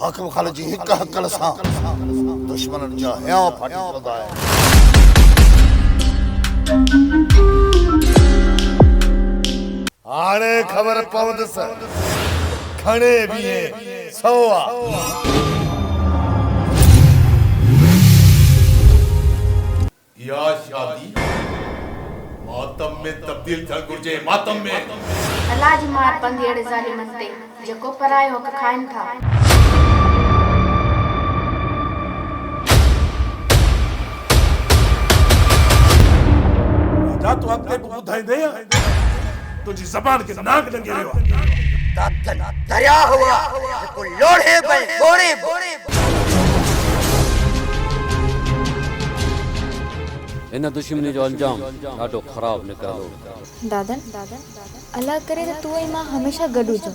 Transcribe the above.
हाकिम खालिद जी हिक हकल सां दुश्मनन जा हिया फाटी पवंदा आहिनि। हाणे ख़बर पवंदसि खणे बीहे सवा या शादी मातम में तब्दील थियण घुर्जे। मातम में अल्लाह जी मार पंदी अड़े ज़ालिमन ते जेको परायो हक़ खाइनि था। राजा तू अॻिते बि ॿुधाईंदे तुंहिंजी ज़बान खे नाक लॻी वियो आहे। दरिया हुआ जेको लोढ़े पे गोड़े इन दुश्मनी जो अंजाम ॾाढो ख़राब निकिरंदो। दादन अल्लाह करे त तू ऐं मां हमेशा गॾु हुजूं।